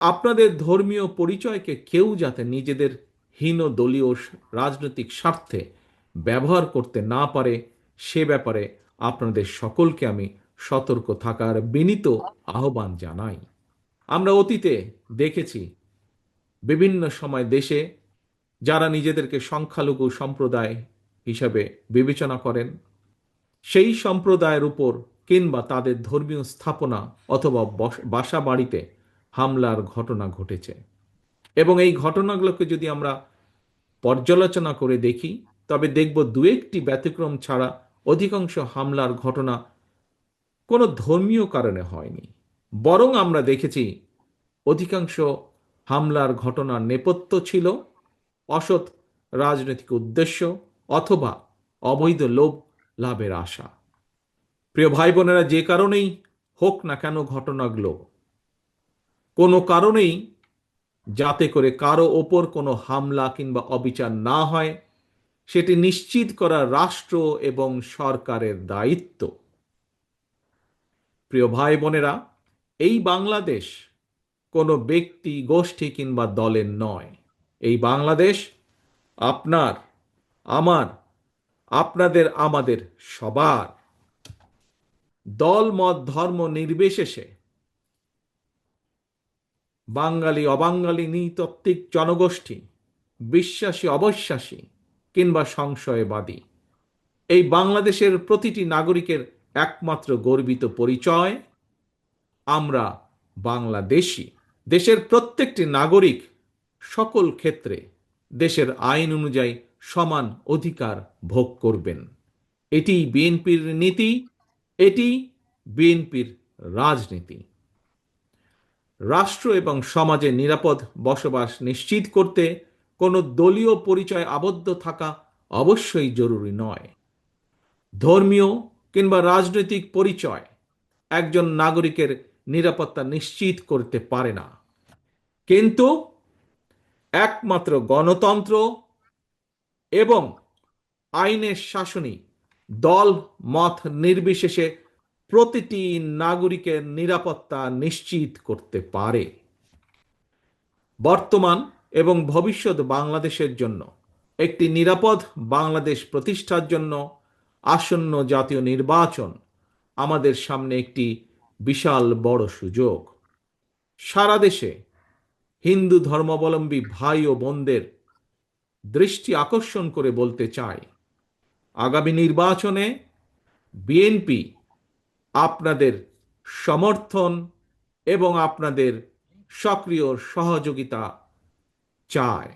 আপনাদের ধর্মীয় পরিচয়কে কেউ যাতে নিজেদের হীন দলীয় রাজনৈতিক স্বার্থে ব্যবহার করতে না পারে, সে ব্যাপারে আপনাদের সকলকে আমি সতর্ক থাকার বিনীত আহ্বান জানাই। আমরা অতীতে দেখেছি বিভিন্ন সময় দেশে যারা নিজেদেরকে সংখ্যালঘু সম্প্রদায় হিসাবে বিবেচনা করেন, সেই সম্প্রদায়ের উপর কিংবা তাদের ধর্মীয় স্থাপনা অথবা বাসা বাড়িতে হামলার ঘটনা ঘটেছে। এবং এই ঘটনাগুলোকে যদি আমরা পর্যালোচনা করে দেখি, তবে দেখব দু একটি ব্যতিক্রম ছাড়া অধিকাংশ হামলার ঘটনা কোনো ধর্মীয় কারণে হয়নি। বরং আমরা দেখেছি অধিকাংশ হামলার ঘটনার নেপথ্য ছিল অসৎ রাজনৈতিক উদ্দেশ্য অথবা অবৈধ লোভ লাভের আশা। প্রিয় ভাই বোনেরা, যে কারণেই হোক না কেন ঘটনাগুলো, কোনো কারণেই যাতে করে কারো ওপর কোনো হামলা কিংবা অবিচার না হয়, সেটি নিশ্চিত করা রাষ্ট্র এবং সরকারের দায়িত্ব। প্রিয় ভাই বোনেরা, এই বাংলাদেশ কোনো ব্যক্তি গোষ্ঠী কিংবা দলের নয়। এই বাংলাদেশ আপনার, আমার, আপনাদের, আমাদের সবার। দল মত ধর্ম নির্বিশেষে বাঙালি অবাঙালি নৃতাত্ত্বিক জনগোষ্ঠী, বিশ্বাসী অবিশ্বাসী কিংবা সংশয়বাদী, এই বাংলাদেশের প্রতিটি নাগরিকের একমাত্র গর্বিত পরিচয়, আমরা বাংলাদেশী। দেশের প্রত্যেকটি নাগরিক সকল ক্ষেত্রে দেশের আইন অনুযায়ী সমান অধিকার ভোগ করবেন। এটি বিএনপির নীতি, এটি বিএনপির রাজনীতি। রাষ্ট্র এবং সমাজে নিরাপদ বসবাস নিশ্চিত করতে কোনো দলীয় পরিচয় আবদ্ধ থাকা অবশ্যই জরুরি নয়। ধর্মীয় কিংবা রাজনৈতিক পরিচয় একজন নাগরিকের নিরাপত্তা নিশ্চিত করতে পারে না, কিন্তু একমাত্র গণতন্ত্র এবং আইনের শাসনই দল মত নির্বিশেষে প্রতিটি নাগরিকের নিরাপত্তা নিশ্চিত করতে পারে। বর্তমান এবং ভবিষ্যৎ বাংলাদেশের জন্য একটি নিরাপদ বাংলাদেশ প্রতিষ্ঠার জন্য আসন্ন জাতীয় নির্বাচন আমাদের সামনে একটি বিশাল বড় সুযোগ। সারা দেশে হিন্দু ধর্মাবলম্বী ভাই ও বোনদের দৃষ্টি আকর্ষণ করে বলতে চাই, আগামী নির্বাচনে বিএনপি আপনাদের সমর্থন এবং আপনাদের সক্রিয় সহযোগিতা চায়।